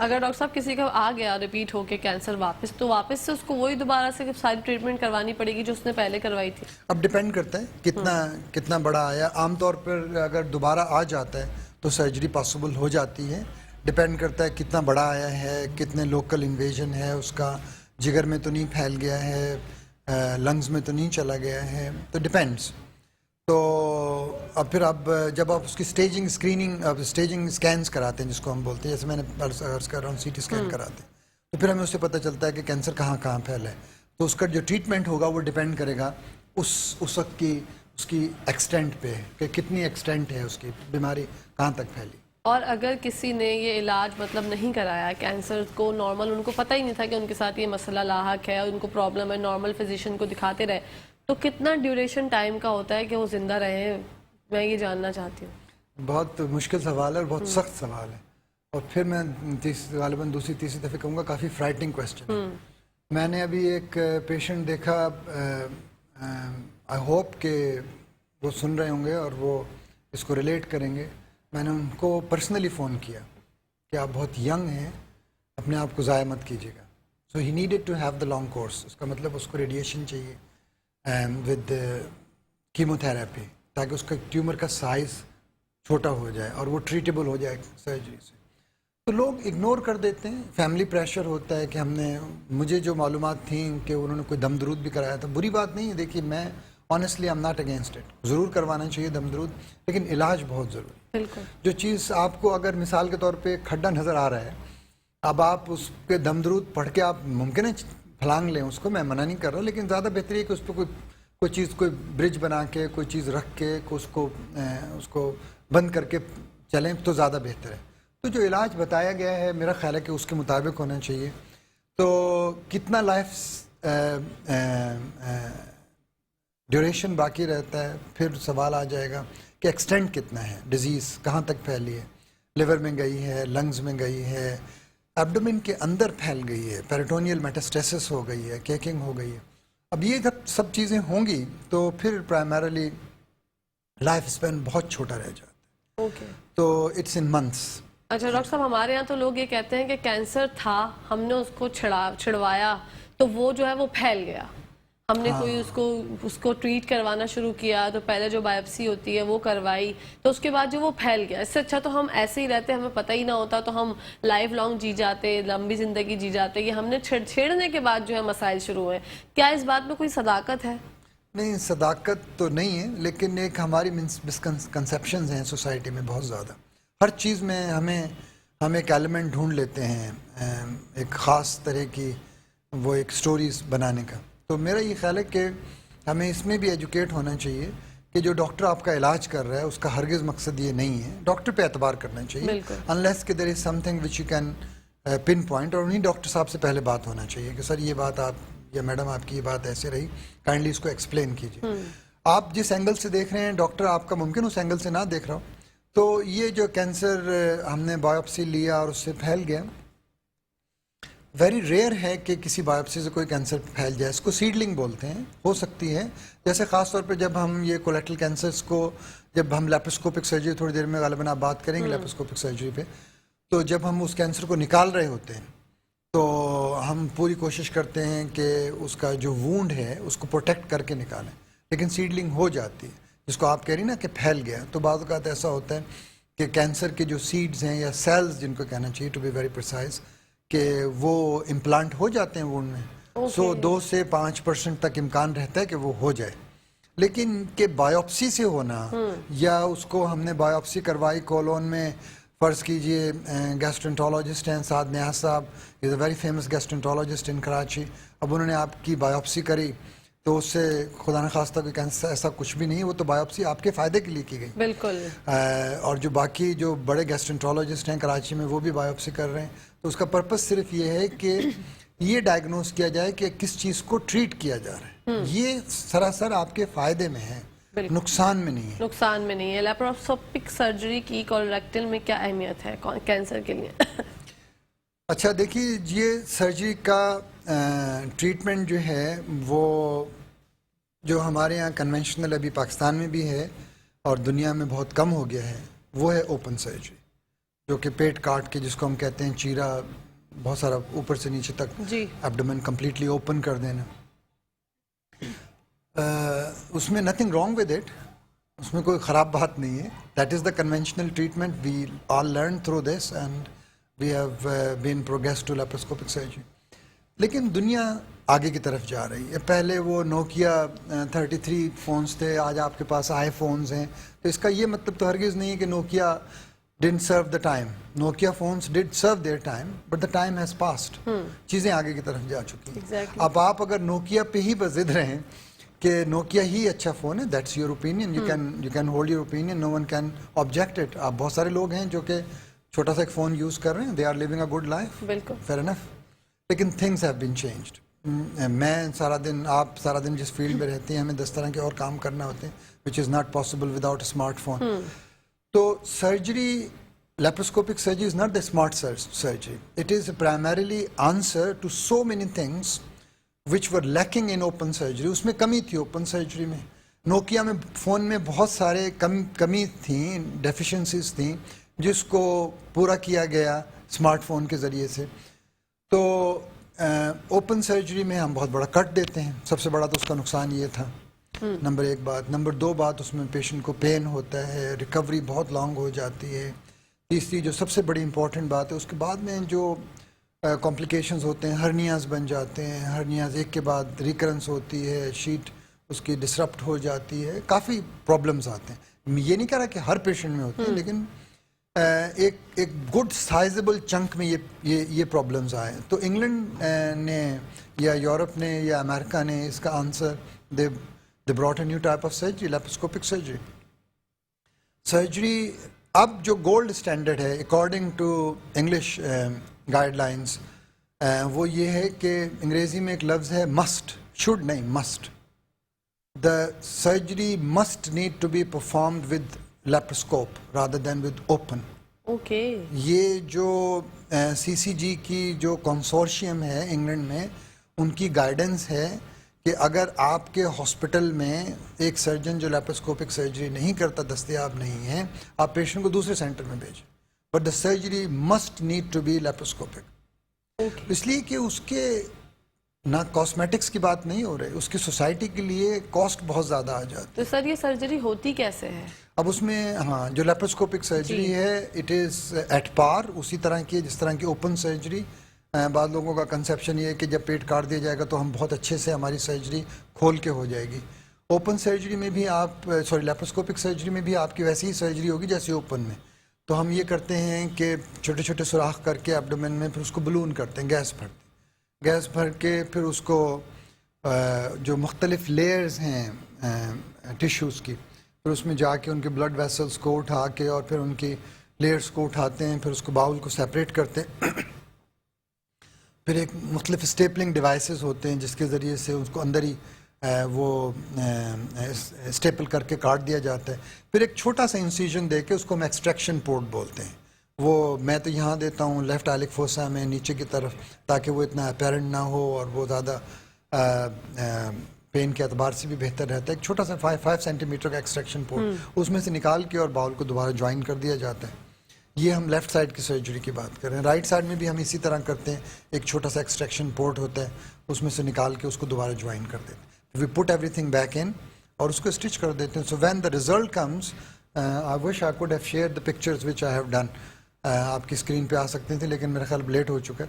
اگر ڈاکٹر صاحب کسی کا آ گیا ریپیٹ ہو کے کینسر واپس، تو واپس سے اس کو وہی دوبارہ سے ساری ٹریٹمنٹ کروانی پڑے گی جو اس نے پہلے کروائی تھی؟ اب ڈپینڈ کرتا ہے کتنا بڑا آیا. عام طور پر اگر دوبارہ آ جاتا ہے تو سرجری پاسبل ہو جاتی ہے. ڈپینڈ کرتا ہے کتنا بڑا آیا ہے, کتنے لوکل انویژن ہے اس کا, جگر میں تو نہیں پھیل گیا ہے, لنگز میں تو نہیں چلا گیا ہے, تو ڈپینڈس. تو اب پھر جب آپ اس کی اسٹیجنگ اسکینس کراتے ہیں, جس کو ہم بولتے ہیں, جیسے میں نے عرض کر رہا ہوں CT اسکین کراتے ہیں, تو پھر ہمیں اس سے پتہ چلتا ہے کہ کینسر کہاں کہاں پھیلا ہے. تو اس کا جو ٹریٹمنٹ ہوگا وہ ڈپینڈ کرے گا اس وقت کی اس کی ایکسٹینٹ پہ, کہ کتنی ایکسٹینٹ ہے اس کی بیماری, کہاں تک پھیلی. اور اگر کسی نے یہ علاج مطلب نہیں کرایا کینسر کو نارمل, ان کو پتہ ہی نہیں تھا کہ ان کے ساتھ یہ مسئلہ لاحق ہے, ان کو پرابلم ہے, نارمل فزیشین کو دکھاتے رہے, تو کتنا ڈیوریشن ٹائم کا ہوتا ہے کہ وہ زندہ رہے؟ میں یہ جاننا چاہتی ہوں. بہت مشکل سوال ہے اور بہت سخت سوال ہے, اور پھر میں غالباً دوسری تیسری دفعہ کہوں گا کافی فرائٹنگ کویسچن. میں نے ابھی ایک پیشنٹ دیکھا, آئی ہوپ کہ وہ سن رہے ہوں گے اور وہ اس کو ریلیٹ کریں گے. میں نے ان کو پرسنلی فون کیا کہ آپ بہت ینگ ہیں, اپنے آپ کو ضائع مت کیجیے گا. So he needed to have the long course. اس کا مطلب اس کو ریڈیشن چاہیے ود کیمو تھراپی, تاکہ اس کا ٹیومر کا سائز چھوٹا ہو جائے اور وہ ٹریٹیبل ہو جائے سرجری سے. تو لوگ اگنور کر دیتے ہیں, فیملی پریشر ہوتا ہے کہ مجھے جو معلومات تھیں کہ انہوں نے کوئی دم درود بھی کرایا تھا. بری بات نہیں ہے, دیکھیے میں honestly am not against it, ضرور کروانا چاہیے دم درود, لیکن علاج بہت ضروری. بالکل. جو چیز آپ کو اگر مثال کے طور پہ کھڈا نظر آ رہا ہے, اب آپ اس پہ دم درود پڑھ کے آپ ممکن ہے پھلانگ لیں اس کو, میں منع نہیں کر رہا, لیکن زیادہ بہتر ہے کہ اس پہ کوئی چیز, کوئی برج بنا کے, کوئی چیز رکھ کے اس کو بند کر کے چلیں تو زیادہ بہتر ہے. تو جو علاج بتایا گیا ہے میرا خیال ہے کہ اس کے مطابق ہونا چاہیے. تو کتنا لائف ڈیوریشن باقی رہتا ہے, پھر سوال آ جائے گا کہ ایکسٹینٹ کتنا ہے, ڈیزیز کہاں تک پھیلی ہے, لیور میں گئی ہے, لنگز میں گئی ہے, ایبڈومن کے اندر پھیل گئی ہے, پیریٹونیل میٹاسٹیسس ہو گئی ہے, کیکنگ ہو گئی ہے. اب یہ جب سب چیزیں ہوں گی تو پھر پرائمرلی لائف اسپین بہت چھوٹا رہ جاتا ہے. اوکے. تو اٹس ان منتھس. اچھا ڈاکٹر صاحب, ہمارے یہاں تو لوگ یہ کہتے ہیں کہ کینسر تھا, ہم نے اس کو چھڑوایا تو وہ جو ہے وہ پھیل گیا, ہم نے کوئی اس کو ٹریٹ کروانا شروع کیا, تو پہلے جو بایوپسی ہوتی ہے وہ کروائی, تو اس کے بعد جو وہ پھیل گیا. اس سے اچھا تو ہم ایسے ہی رہتے, ہمیں پتہ ہی نہ ہوتا, تو ہم لائف لانگ جی جاتے, لمبی زندگی جی جاتے. یہ ہم نے چھیڑنے کے بعد جو ہے مسائل شروع ہوئے. کیا اس بات میں کوئی صداقت ہے؟ نہیں, صداقت تو نہیں ہے, لیکن ایک ہماری مسکنسیپشنز ہیں سوسائٹی میں بہت زیادہ. ہر چیز میں ہم ایک ایلیمنٹ ڈھونڈ لیتے ہیں, ایک خاص طرح کی وہ ایک سٹوریز بنانے کا. تو میرا یہ خیال ہے کہ ہمیں اس میں بھی ایجوکیٹ ہونا چاہیے کہ جو ڈاکٹر آپ کا علاج کر رہا ہے اس کا ہرگز مقصد یہ نہیں ہے. ڈاکٹر پہ اعتبار کرنا چاہیے, انلیس کہ there is something which you can pinpoint, اور انہیں ڈاکٹر صاحب سے پہلے بات ہونا چاہیے کہ سر یہ بات آپ یا میڈم آپ کی یہ بات ایسے رہی, کائنڈلی اس کو ایکسپلین کیجیے. آپ جس اینگل سے دیکھ رہے ہیں ڈاکٹر آپ کا ممکن اس اینگل سے نہ دیکھ رہا ہو. تو یہ جو کینسر ہم نے بایوپسی لیا اور اس سے پھیل گیا, ویری ریئر ہے کہ کسی بایوپسی سے کوئی کینسر پھیل جائے. اس کو سیڈلنگ بولتے ہیں, ہو سکتی ہے. جیسے خاص طور پہ جب ہم یہ کولیٹرل کینسرز کو, جب ہم لیپروسکوپک سرجری, تھوڑی دیر میں غالباً آپ بات کریں گے لیپروسکوپک سرجری پہ, تو جب ہم اس کینسر کو نکال رہے ہوتے ہیں تو ہم پوری کوشش کرتے ہیں کہ اس کا جو وونڈ ہے اس کو پروٹیکٹ کر کے نکالیں, لیکن سیڈلنگ ہو جاتی ہے, جس کو آپ کہہ رہی نا کہ پھیل گیا. تو بعض اوقات ایسا ہوتا ہے کہ کینسر کے جو سیڈز ہیں یا سیلز جن کو کہنا چاہیے ٹو بی ویری پرسائز, کہ وہ امپلانٹ ہو جاتے ہیں وونڈ میں. سو 2 سے 5% تک امکان رہتا ہے کہ وہ ہو جائے, لیکن کہ بایوپسی سے ہونا یا اس کو ہم نے بایوپسی کروائی کولون میں, فرض کیجئے گیسٹرنٹولوجسٹ ہیں سعد نیاز صاحب, از اے ویری فیمس گیسٹرنٹولوجسٹ ان کراچی. اب انہوں نے آپ کی بایوپسی کری تو اس سے خدا نخواستہ کوئی کینسر ایسا کچھ بھی نہیں, وہ تو بایوپسی آپ کے فائدے کے لیے کی گئی. بالکل. اور جو باقی جو بڑے گیسٹرنٹولوجسٹ ہیں کراچی میں وہ بھی بایوپسی کر رہے ہیں, تو اس کا پرپس صرف یہ ہے کہ یہ ڈائگنوز کیا جائے کہ کس چیز کو ٹریٹ کیا جا رہا ہے. یہ سراسر آپ کے فائدے میں ہے, نقصان میں نہیں ہے. نقصان میں نہیں ہے. لیپروسکوپک سرجری کی کولریکٹل میں کیا اہمیت ہے کینسر کے لیے؟ اچھا دیکھیے, یہ سرجری کا ٹریٹمنٹ جو ہے وہ جو ہمارے یہاں کنونشنل ابھی پاکستان میں بھی ہے اور دنیا میں بہت کم ہو گیا ہے, وہ ہے اوپن سرجری. جو کہ پیٹ کاٹ کے جس کو ہم کہتے ہیں چیرا بہت سارا اوپر سے نیچے تک جی ایبڈومن کمپلیٹلی اوپن کر دینا. اس میں نتھنگ رانگ ود اٹ, اس میں کوئی خراب بات نہیں ہے. That is the conventional treatment. We all learn through this and we have been progress to laparoscopic surgery. لیکن دنیا آگے کی طرف جا رہی ہے. پہلے وہ نوکیا 33 فونز تھے, آج آپ کے پاس آئی فونز ہیں. تو اس کا یہ مطلب تو ہرگز نہیں ہے کہ Nokia didn't serve the time. Nokia phones did serve their time, but the time has passed. چیزیں آگے کی طرف جا چکی ہیں. Exactly. اب آپ اگر نوکیا پہ ہی بس ضد رہیں کہ نوکیا ہی اچھا فون ہے, that's your opinion. You can hold your opinion. No one can object it. آپ بہت سارے لوگ ہیں جو کہ چھوٹا سا ایک فون یوز کر رہے ہیں. They are living a good life. بالکل. Fair enough. لیکن things have been changed. میں سارا دن, آپ سارا دن جس فیلڈ میں رہتے ہیں, ہمیں 10 طرح کے اور کام کرنا ہوتے ہیں, which is not possible without a smart phone. تو surgery, laparoscopic surgery is not the smart surgery. It is primarily answer to so many things which were lacking in open surgery. اس میں کمی تھی open surgery میں. Nokia میں phone میں بہت سارے کمی تھیں, ڈیفیشنسیز تھیں, جس کو پورا کیا گیا اسمارٹ فون کے ذریعے سے. تو اوپن سرجری میں ہم بہت بڑا کٹ دیتے ہیں. سب سے بڑا تو اس کا نقصان یہ تھا, نمبر 1 بات. نمبر 2 بات, اس میں پیشنٹ کو پین ہوتا ہے, ریکوری بہت لانگ ہو جاتی ہے. تیسری جو سب سے بڑی امپورٹنٹ بات ہے, اس کے بعد میں جو کمپلیکیشنز ہوتے ہیں, ہرنیاز بن جاتے ہیں. ہرنیاز ایک کے بعد ریکرنس ہوتی ہے, شیٹ اس کی ڈسرپٹ ہو جاتی ہے, کافی پرابلمز آتے ہیں. یہ نہیں کہہ رہا کہ ہر پیشنٹ میں ہوتے ہیں, لیکن ایک گڈ سائزبل چنک میں یہ پرابلمز آئے. تو انگلینڈ نے یا یورپ نے یا امریکہ نے اس کا آنسر دے brought a new type of surgery, laparoscopic surgery. Surgery اب جو گولڈ اسٹینڈرڈ ہے according to English guidelines, وہ یہ ہے کہ انگریزی میں ایک لفظ ہے مسٹ, شوڈ نہیں, must. The surgery must need to be performed with laparoscope rather than with open. Okay. یہ جو CCG کی جو کنسورشیم ہے انگلینڈ میں, ان کی گائیڈنس ہے کہ اگر آپ کے ہاسپٹل میں ایک سرجن جو لیپروسکوپک سرجری نہیں کرتا دستیاب نہیں ہے, آپ پیشنٹ کو دوسرے سینٹر میں بھیجیں, but the surgery must need to be laparoscopic. اس لیے کہ اس کے نہ کاسمیٹکس کی بات نہیں ہو رہی, اس کی سوسائٹی کے لیے کاسٹ بہت زیادہ آ جاتی ہے. تو سر یہ سرجری ہوتی کیسے ہے؟ اب اس میں ہاں جو لیپروسکوپک سرجری ہے, اٹ از ایٹ پار اسی طرح کی جس طرح کی اوپن سرجری. بعض لوگوں کا کنسیپشن یہ ہے کہ جب پیٹ کاٹ دیا جائے گا تو ہم بہت اچھے سے ہماری سرجری کھول کے ہو جائے گی. اوپن سرجری میں بھی آپ لیپروسکوپک سرجری میں بھی آپ کی ویسی ہی سرجری ہوگی جیسے اوپن میں. تو ہم یہ کرتے ہیں کہ چھوٹے چھوٹے سوراخ کر کے ایبڈومن میں, پھر اس کو بلون کرتے ہیں, گیس بھر کے پھر اس کو جو مختلف لیئرز ہیں ٹیشوز کی, پھر اس میں جا کے ان کے بلڈ ویسلز کو اٹھا کے اور پھر ان کی لیئرز کو اٹھاتے ہیں, پھر اس کو باؤل کو سیپریٹ کرتے ہیں. پھر ایک مختلف اسٹیپلنگ ڈیوائسز ہوتے ہیں جس کے ذریعے سے اس کو اندر ہی وہ اسٹیپل کر کے کاٹ دیا جاتا ہے. پھر ایک چھوٹا سا انسیژن دے کے اس کو ہم ایکسٹریکشن پورٹ بولتے ہیں. وہ میں تو یہاں دیتا ہوں لیفٹ آلک فوسا میں نیچے کی طرف, تاکہ وہ اتنا اپیرنٹ نہ ہو اور وہ زیادہ پین کے اعتبار سے بھی بہتر رہتا ہے. ایک چھوٹا سا 5 سینٹی میٹر کا ایکسٹریکشن پورٹ, اس میں سے نکال کے اور باؤل کو دوبارہ جوائن کر دیا جاتا ہے. یہ ہم لیفٹ سائڈ کی سرجری کی بات کر رہے ہیں. رائٹ سائڈ میں بھی ہم اسی طرح کرتے ہیں. ایک چھوٹا سا ایکسٹریکشن پورٹ ہوتا ہے, اس میں سے نکال کے اس کو دوبارہ جوائن کر دیتے ہیں. وی پٹ ایوری تھنگ بیک ان اور اس کو اسٹچ کر دیتے ہیں. So when the result comes, I wish I could have share the pictures which I have done. آپ کی اسکرین پہ آ سکتے تھے لیکن میرا خیال لیٹ ہو چکا ہے.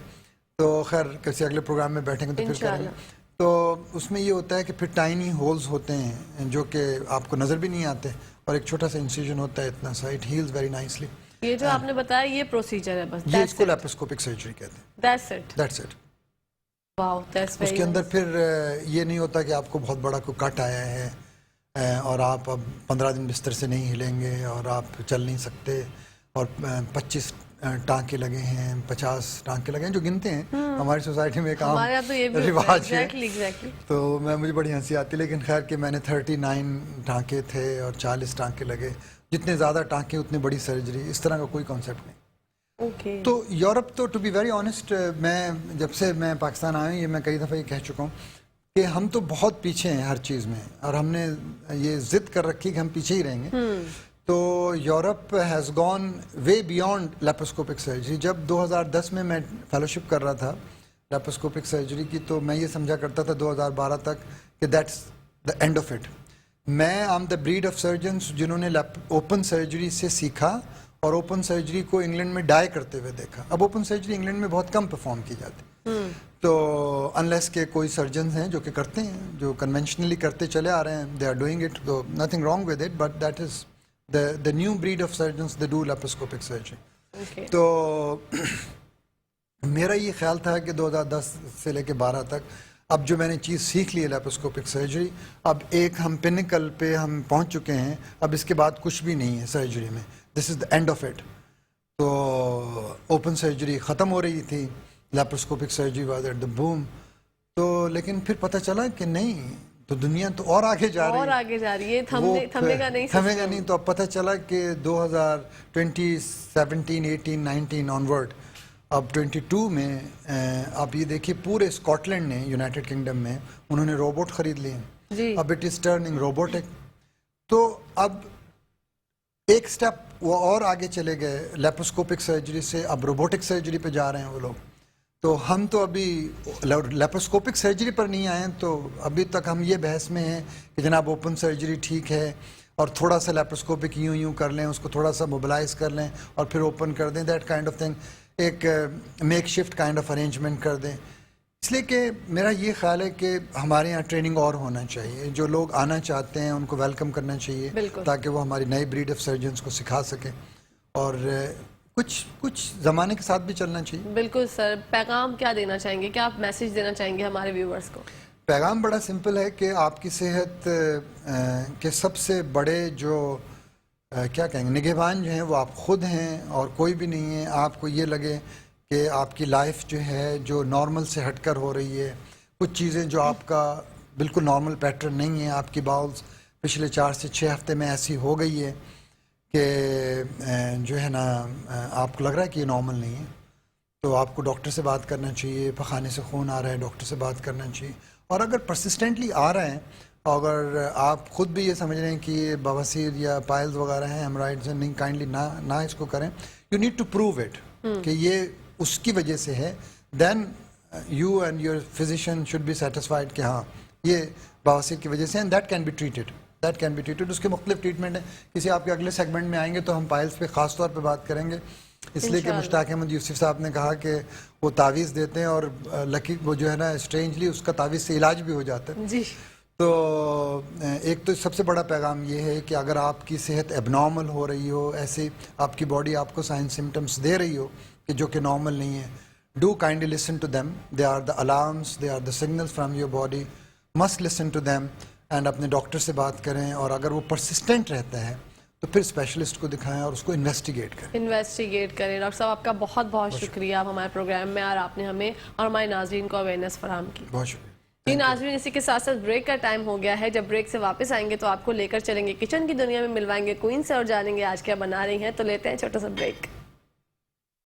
تو خیر کسی اگلے پروگرام میں بیٹھیں گے تو پھر کریں گے. تو اس میں یہ ہوتا ہے کہ پھر ٹائنی ہولز ہوتے ہیں جو کہ آپ کو نظر بھی نہیں آتے, اور ایک چھوٹا سا انسیژن ہوتا ہے اتنا سا. It heals very nicely. یہ جو آپ نے بتایا یہ پروسیجر ہے بس, یہ اس کو لیپروسکوپک سرجری کہتے ہیں. That's it. Wow, that's very اس کے اندر پھر یہ نہیں ہوتا کہ آپ کو بہت بڑا کوئی کٹ آیا ہے اور آپ اب 15 دن بستر سے نہیں ہلیں گے اور آپ چل نہیں سکتے, اور 25 ٹانکے لگے ہیں, 50 ٹانکے لگے ہیں, جو گنتے ہیں ہماری سوسائٹی میں ایک عام رواج ہے. تو مجھے بڑی ہنسی آتی, لیکن خیر کہ میں نے 39 ٹانکے تھے اور 40 ٹانکے لگے. جتنے زیادہ ٹانکے اتنی بڑی سرجری, اس طرح کا کوئی کانسیپٹ نہیں. تو یورپ تو ٹو بی ویری آنیسٹ, میں جب سے میں پاکستان آیا ہوں, یہ میں کئی دفعہ یہ کہہ چکا ہوں کہ ہم تو بہت پیچھے ہیں ہر چیز میں, اور ہم نے یہ ضد کر رکھی کہ ہم پیچھے ہی رہیں گے. تو Europe has gone way beyond laparoscopic surgery. جب 2010 میں فیلوشپ کر رہا تھا لیپروسکوپک سرجری کی, تو میں یہ سمجھا کرتا تھا 2012 تک کہ that's the end of it. میں آم دا بریڈ آف سرجنس جنہوں نے اوپن سرجری سے سیکھا اور اوپن سرجری کو انگلینڈ میں ڈائی کرتے ہوئے دیکھا. اب اوپن سرجری انگلینڈ میں بہت کم پرفارم کی جاتی, تو انلیس کہ کوئی سرجنز ہیں جو کہ کرتے ہیں, جو کنونشنلی کرتے چلے آ رہے ہیں, دے آر ڈوئنگ اٹ, تو nothing wrong with it, but that is the new breed of surgeons, they do laparoscopic surgery. Okay. تو میرا یہ خیال تھا کہ 2010 سے لے کے 12 تک اب جو میں نے چیز سیکھ لی ہے لیپروسکوپک سرجری, اب ایک ہم پینیکل پہ ہم پہنچ چکے ہیں, اب اس کے بعد کچھ بھی نہیں ہے سرجری میں, this is the end of it. تو اوپن سرجری ختم ہو رہی تھی, laparoscopic surgery was at the boom. تو لیکن پھر پتہ چلا کہ نہیں, تو دنیا تو اور آگے جا رہی ہے, اور آگے جا رہی ہے, تھمے گا نہیں. تو اب پتہ چلا کہ 2020 17 18 19 آنورڈ, اب 22 میں آپ یہ دیکھیے پورے اسکاٹ لینڈ نے یونائٹڈ کنگڈم میں انہوں نے روبوٹ خرید لیے, اب اٹ از ٹرننگ روبوٹک. تو اب ایک سٹیپ وہ اور آگے چلے گئے لیپروسکوپک سرجری سے, اب روبوٹک سرجری پہ جا رہے ہیں وہ لوگ. تو ہم تو ابھی لیپروسکوپک سرجری پر نہیں آئے ہیں, تو ابھی تک ہم یہ بحث میں ہیں کہ جناب اوپن سرجری ٹھیک ہے اور تھوڑا سا لیپروسکوپک یوں کر لیں, اس کو تھوڑا سا موبلائز کر لیں اور پھر اوپن کر دیں, دیٹ کائنڈ آف تھنگ, ایک make shift kind of arrangement کر دیں. اس لیے کہ میرا یہ خیال ہے کہ ہمارے یہاں ٹریننگ اور ہونا چاہیے, جو لوگ آنا چاہتے ہیں ان کو ویلکم کرنا چاہیے, تاکہ وہ ہماری نئی بریڈ آف سرجنس کو سکھا سکیں, اور کچھ زمانے کے ساتھ بھی چلنا چاہیے. بالکل سر, پیغام کیا دینا چاہیں گے, کیا آپ میسج دینا چاہیں گے ہمارے ویورز کو؟ پیغام بڑا سمپل ہے کہ آپ کی صحت کے سب سے بڑے جو کیا کہیں گے نگہبان جو ہیں وہ آپ خود ہیں اور کوئی بھی نہیں ہے. آپ کو یہ لگے کہ آپ کی لائف جو ہے جو نارمل سے ہٹ کر ہو رہی ہے, کچھ چیزیں جو آپ کا بالکل نارمل پیٹرن نہیں ہے, آپ کی باؤلز پچھلے 4 سے 6 ہفتے میں ایسی ہو گئی ہے کہ جو ہے نا آپ کو لگ رہا ہے کہ یہ نارمل نہیں ہے, تو آپ کو ڈاکٹر سے بات کرنا چاہیے. پخانے سے خون آ رہا ہے, ڈاکٹر سے بات کرنا چاہیے. اور اگر پرسسٹنٹلی آ رہے ہیں, اگر آپ خود بھی یہ سمجھ رہے ہیں کہ یہ بواسیر یا پائلز وغیرہ ہیں, ہیمرائڈز ہیں, نہیں, کائنڈلی نہ اس کو کریں. You need to prove it کہ یہ اس کی وجہ سے ہے, then you and your physician should be satisfied کہ ہاں یہ بواسیر کی وجہ سے, and that can be treated. اس کے مختلف ٹریٹمنٹ ہیں. کسی آپ کے اگلے سیگمنٹ میں آئیں گے تو ہم پائلز پہ خاص طور پہ بات کریں گے, اس لیے کہ مشتاق احمد یوسف صاحب نے کہا کہ وہ تعویذ دیتے ہیں اور لکی وہ جو ہے نا اسٹرینجلی اس کا تعویذ سے علاج بھی ہو جاتا ہے. جی, تو ایک تو سب سے بڑا پیغام یہ ہے کہ اگر آپ کی صحت ایب نارمل ہو رہی ہو, ایسے آپ کی باڈی آپ کو سائن سمٹمس دے رہی ہو کہ جو کہ نارمل نہیں ہے, do kindly listen to them. They are the alarms, they are the signals from your body, must listen to them, and اپنے ڈاکٹر سے بات کریں. اور اگر وہ پرسسٹنٹ رہتا ہے تو پھر اسپیشلسٹ کو دکھائیں اور اس کو انویسٹیگیٹ کریں. ڈاکٹر صاحب آپ کا بہت بہت شکریہ, آپ ہمارے پروگرام میں اور آپ نے ہمیں اور ہمارے ناظرین کو اویئرنیس فراہم کی. بہت شکریہ. جی ناظرین, اسی کے ساتھ ساتھ بریک کا ٹائم ہو گیا ہے. جب بریک سے واپس آئیں گے تو آپ کو لے کر چلیں گے کچن کی دنیا میں, ملوائیں گے کوئن سے اور جانیں گے آج کیا بنا رہی ہیں. تو لیتے ہیں چھوٹا سا بریک.